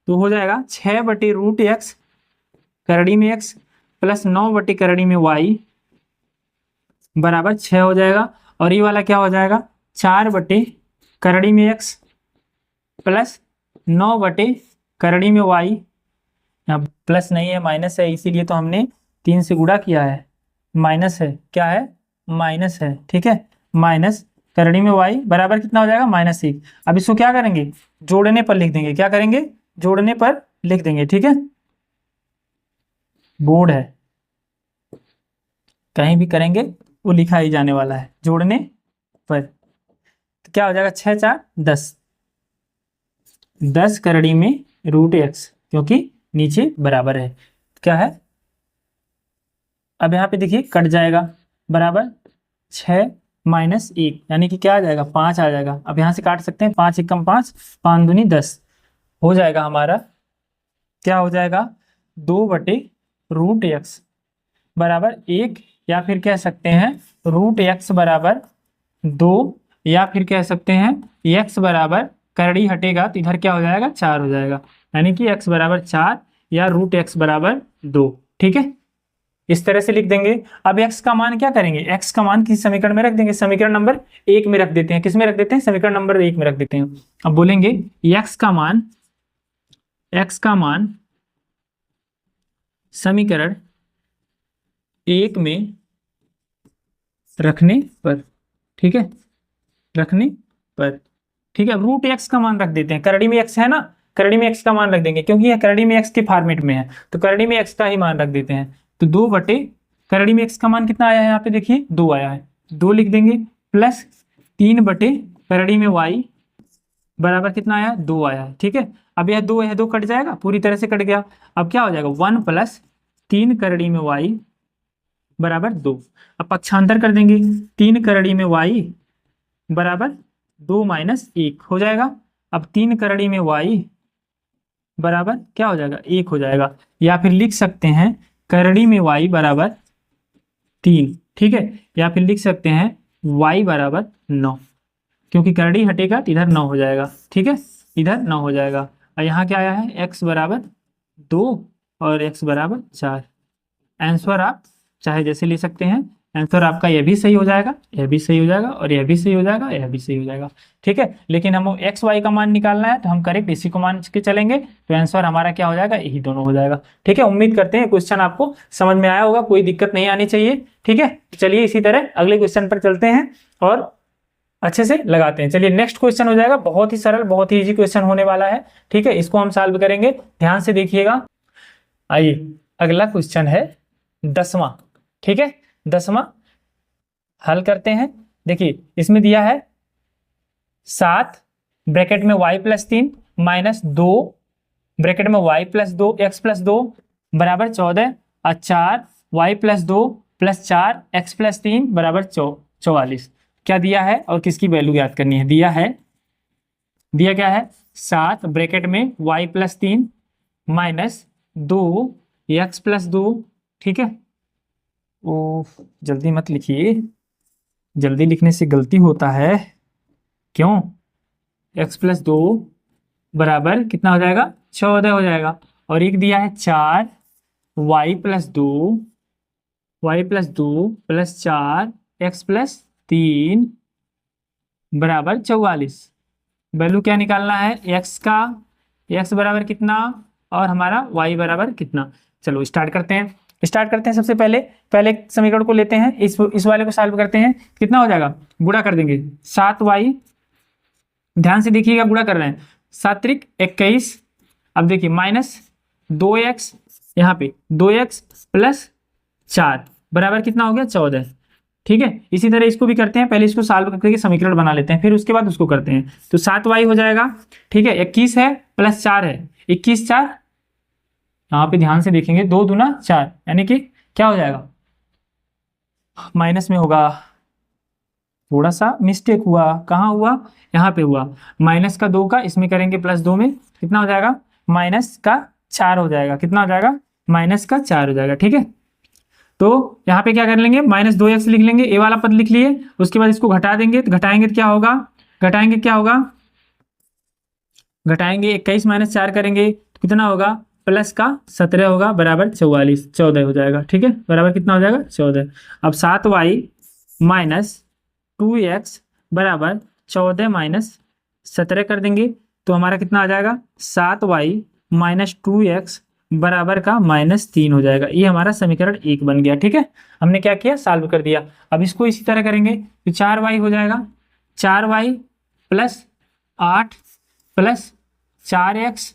तो हो जाएगा 6 बटे रूट एक्स करड़ी में एक्स प्लस 9 बटे करड़ी में वाई बराबर 6 हो जाएगा, और ये वाला क्या हो जाएगा 4 बटे करड़ी में एक्स प्लस 9 बटे करड़ी में वाई, यहाँ प्लस नहीं है माइनस है, इसीलिए तो हमने 3 से गुणा किया है, माइनस है, क्या है माइनस है। ठीक है, माइनस करड़ी में वाई बराबर कितना हो जाएगा -1। अब इसको क्या करेंगे, जोड़ने पर लिख देंगे, क्या करेंगे जोड़ने पर लिख देंगे। ठीक है, बोर्ड है, कहीं भी करेंगे वो लिखा ही जाने वाला है, जोड़ने पर। तो क्या हो जाएगा 6 4 10 करड़ी में रूट एक्स, क्योंकि नीचे बराबर है, क्या है, अब यहाँ पे देखिए कट जाएगा, बराबर 6 -1 यानी कि क्या आ जाएगा 5 आ जाएगा। अब यहाँ से काट सकते हैं, 5 एकम 5, 5 दूनी 10 हो जाएगा हमारा, क्या हो जाएगा 2 बटे रूट एक्स बराबर 1, या फिर कह सकते हैं रूट एक्स बराबर 2, या फिर कह सकते हैं एक्स बराबर करड़ी हटेगा तो इधर क्या हो जाएगा 4 हो जाएगा, यानी कि एक्स बराबर 4 या रूट एक्स बराबर 2। ठीक है, इस तरह से लिख देंगे। अब x का मान क्या करेंगे, x का मान किस समीकरण में रख देंगे, समीकरण नंबर 1 में रख देते हैं। किस में रख देते हैं, समीकरण नंबर 1 में रख देते हैं। अब बोलेंगे x का मान समीकरण 1 में रखने पर, ठीक है, रखने पर, ठीक है, रूट x का मान रख देते हैं। करड़ी में x है ना, करड़ी में x का मान रख देंगे, क्योंकि यह करड़ी में x के फॉर्मेट में है, तो करड़ी में x का ही मान रख देते हैं। तो 2 बटे करड़ी में x का मान कितना आया है, यहाँ पे देखिए 2 आया है, 2 लिख देंगे, प्लस 3 बटे करड़ी में y बराबर कितना आया, 2 आया है। ठीक है, अब यह 2 कट जाएगा, पूरी तरह से कट गया। अब क्या हो जाएगा, 1 प्लस 3 करड़ी में y बराबर 2। अब पक्षांतर कर देंगे, 3 करड़ी में y बराबर 2 माइनस 1 हो जाएगा। अब 3 करड़ी में y बराबर क्या हो जाएगा, 1 हो जाएगा। या फिर लिख सकते हैं करड़ी में y बराबर 3। ठीक है, या फिर लिख सकते हैं y बराबर 9, क्योंकि करड़ी हटेगा तो इधर 9 हो जाएगा। ठीक है, इधर 9 हो जाएगा। और यहाँ क्या आया है, x बराबर 2 और x बराबर 4। आंसर आप चाहे जैसे ले सकते हैं, आंसर आपका यह भी सही हो जाएगा, यह भी सही हो जाएगा, और यह भी सही हो जाएगा, यह भी सही हो जाएगा। ठीक है, लेकिन हम एक्स वाई का मान निकालना है तो हम करेक्ट इसी को मान के चलेंगे, तो आंसर हमारा क्या हो जाएगा, यही दोनों हो जाएगा। ठीक है, उम्मीद करते हैं क्वेश्चन आपको समझ में आया होगा, कोई दिक्कत नहीं आनी चाहिए। ठीक है, चलिए इसी तरह अगले क्वेश्चन पर चलते हैं और अच्छे से लगाते हैं। चलिए नेक्स्ट क्वेश्चन हो जाएगा, बहुत ही सरल, बहुत ही इजी क्वेश्चन होने वाला है। ठीक है, इसको हम सॉल्व करेंगे, ध्यान से देखिएगा। आइए अगला क्वेश्चन है 10वां। ठीक है, 10वां हल करते हैं। देखिए इसमें दिया है 7 ब्रैकेट में y प्लस 3 माइनस 2 ब्रैकेट में y प्लस 2 x प्लस 2 बराबर 14 और 4 y plus 2 plus 4 x plus 3 बराबर 44। क्या दिया है और किसकी वैल्यू याद करनी है। दिया क्या है 7 ब्रैकेट में y plus 3 minus 2 x plus 2। ठीक है, ओ जल्दी मत लिखिए, जल्दी लिखने से गलती होता है। क्यों, x प्लस 2 बराबर कितना हो जाएगा, 14 हो जाएगा। और एक दिया है 4 y plus 2 plus 4 x plus 3 बराबर 44। वैल्यू क्या निकालना है, x का, x बराबर कितना और हमारा y बराबर कितना। चलो स्टार्ट करते हैं। सबसे पहले समीकरण को लेते हैं, इस वाले को सॉल्व करते हैं। कितना हो जाएगा, गुणा कर देंगे 7y, ध्यान से देखिएगा, गुणा कर रहे हैं 7 त्रिक 21। अब देखिए माइनस 2x, यहाँ पे 2x प्लस 4 बराबर कितना हो गया, 14। ठीक है, इसी तरह इसको भी करते हैं, पहले इसको सॉल्व करके समीकरण बना लेते हैं, फिर उसके बाद उसको करते हैं। तो 7y हो जाएगा। ठीक है, 21 है प्लस 4 है, 21 4, यहाँ पे ध्यान से देखेंगे 2 दूना 4, यानी कि क्या हो जाएगा, माइनस में होगा, थोड़ा सा मिस्टेक हुआ, कहाँ हुआ, यहाँ पे हुआ। माइनस का 2 का इसमें करेंगे प्लस 2 में, कितना हो जाएगा, माइनस का 4 हो जाएगा। कितना हो जाएगा, माइनस का 4 हो जाएगा। ठीक है, तो यहाँ पे क्या कर लेंगे, माइनस 2x लिख लेंगे, ए वाला पद लिख लिए, उसके बाद इसको घटा देंगे, तो घटाएंगे तो क्या होगा, घटाएंगे 21 माइनस 4 करेंगे तो कितना होगा, प्लस का 17 होगा बराबर 44, 14 हो जाएगा। ठीक है, बराबर कितना हो जाएगा, 14। अब 7y माइनस 2x बराबर 14 माइनस 17 कर देंगे तो हमारा कितना आ जाएगा, 7y माइनस 2x बराबर का -3 हो जाएगा। ये हमारा समीकरण 1 बन गया। ठीक है, हमने क्या किया, सॉल्व कर दिया। अब इसको इसी तरह करेंगे तो 4y हो जाएगा, 4y plus 8 plus 4x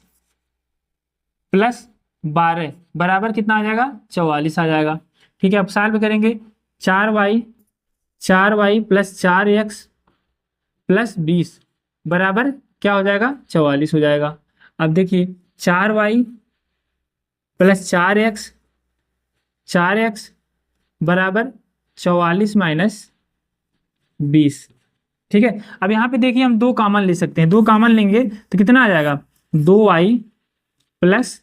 plus 12 बराबर कितना आ जाएगा, 44 आ जाएगा। ठीक है, अब सॉल्व करेंगे 4y प्लस 4x प्लस 20 बराबर क्या हो जाएगा, 44 हो जाएगा। अब देखिए 4y प्लस 4x बराबर 44 माइनस 20। ठीक है, अब यहाँ पे देखिए हम 2 कॉमन ले सकते हैं, 2 कॉमन लेंगे तो कितना आ जाएगा, 2y प्लस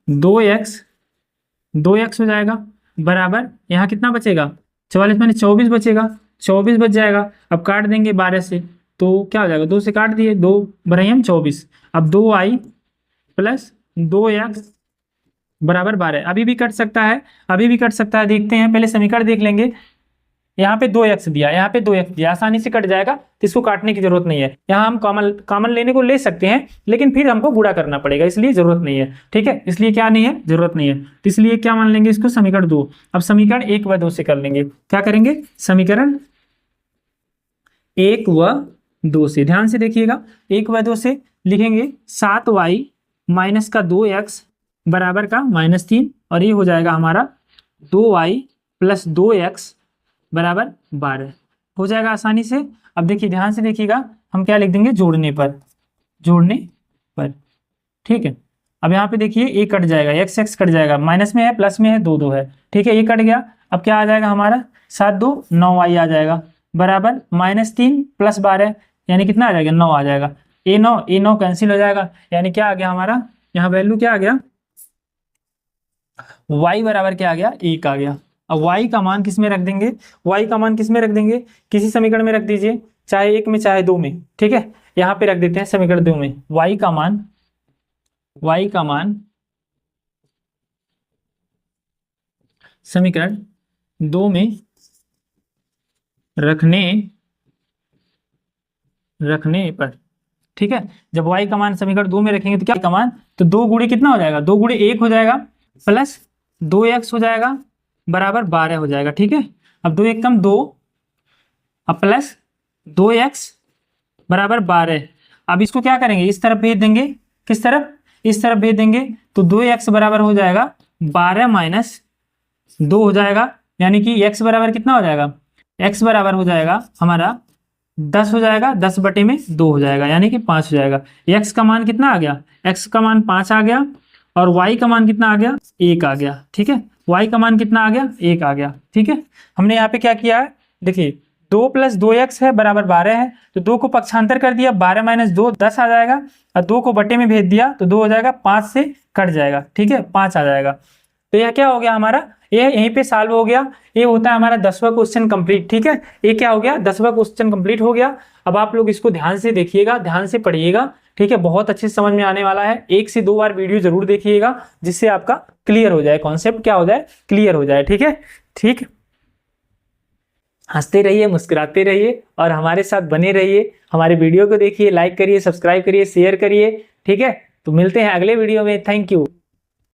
2x हो जाएगा बराबर, यहाँ कितना बचेगा, 44 माइनस 24 बचेगा, 24 बच जाएगा। अब काट देंगे 12 से तो क्या हो जाएगा, 2 से काट दिए, 2 बराबर हम 24। अब 2y प्लस 2x बराबर 12, अभी भी कट सकता है, देखते हैं, पहले समीकरण देख लेंगे। यहाँ पे 2x दिया, यहाँ पे 2x दिया, आसानी से कट जाएगा, तो इसको काटने की जरूरत नहीं है। यहाँ हम कॉमन लेने को ले सकते हैं, लेकिन फिर हमको गुणा करना पड़ेगा, इसलिए जरूरत नहीं है। ठीक है, इसलिए क्या नहीं है, जरूरत नहीं है, तो इसलिए क्या मान लेंगे इसको, समीकरण 2। अब समीकरण 1 व 2 से कर लेंगे, क्या करेंगे, समीकरण 1 व 2 से, ध्यान से देखिएगा, 1 व 2 से लिखेंगे 7y माइनस का 2x बराबर का -3, और ये हो जाएगा हमारा 2y प्लस 2x बराबर 12 हो जाएगा आसानी से। अब देखिए ध्यान से देखिएगा, हम क्या लिख देंगे, जोड़ने पर, ठीक है। अब यहाँ पे देखिए ए कट जाएगा, x कट जाएगा, माइनस में है प्लस में है, 2 है, ठीक है, ये कट गया। अब क्या आ जाएगा हमारा, 7 2 9y आ जाएगा बराबर -3 प्लस 12 यानी कितना आ जाएगा, 9 आ जाएगा। ए 9 कैंसिल हो जाएगा, यानी क्या आ गया हमारा यहाँ वैल्यू क्या आ गया, y बराबर क्या आ गया, 1 आ गया। अब y का मान किस में रख देंगे, y का मान किस में रख देंगे, किसी समीकरण में रख दीजिए, चाहे 1 में चाहे 2 में, ठीक है। यहाँ पे रख देते हैं समीकरण 2 में, y का मान समीकरण 2 में रखने पर, ठीक है। जब y का मान समीकरण 2 में रखेंगे तो क्या का मान, तो 2 गुणे कितना हो जाएगा, 2 गुणे 1 हो जाएगा प्लस 2x हो जाएगा बराबर 12 हो जाएगा, ठीक है। अब 2 1 कम 2, अब प्लस 2x बराबर 12। अब इसको क्या करेंगे, इस तरफ भेज देंगे, किस तरफ, इस तरफ भेज देंगे, तो 2x बराबर हो जाएगा 12 माइनस 2 हो जाएगा, यानी कि x बराबर कितना हो जाएगा, x बराबर हो जाएगा हमारा 10 हो जाएगा, 10 बटे में 2 हो जाएगा, यानी कि 5 हो जाएगा। x का मान कितना आ गया, x का मान 5 आ गया, और y का मान कितना आ गया, 1 आ गया, ठीक है। y का मान कितना आ गया, 1 आ गया, ठीक है। हमने यहाँ पे क्या किया है, देखिए 2 प्लस 2x है बराबर 12 है, तो 2 को पक्षांतर कर दिया, 12 माइनस 2 10 आ जाएगा, और 2 को बटे में भेज दिया तो 2 हो जाएगा, 5 से कट जाएगा, ठीक है, 5 आ जाएगा। तो यह क्या हो गया हमारा, ये यहीं पे सॉल्व हो गया, ये होता है हमारा 10वां क्वेश्चन कंप्लीट, ठीक है। ये क्या हो गया, 10वां क्वेश्चन कंप्लीट हो गया। अब आप लोग इसको ध्यान से देखिएगा, ध्यान से पढ़िएगा, ठीक है, बहुत अच्छे से समझ में आने वाला है। 1 से 2 बार वीडियो जरूर देखिएगा, जिससे आपका क्लियर हो जाए, कॉन्सेप्ट क्या हो जाए, क्लियर हो जाए, ठीक है। ठीक, हंसते रहिए, मुस्कुराते रहिए, और हमारे साथ बने रहिए। हमारे वीडियो को देखिए, लाइक करिए, सब्सक्राइब करिए, शेयर करिए, ठीक है। तो मिलते हैं अगले वीडियो में, थैंक यू।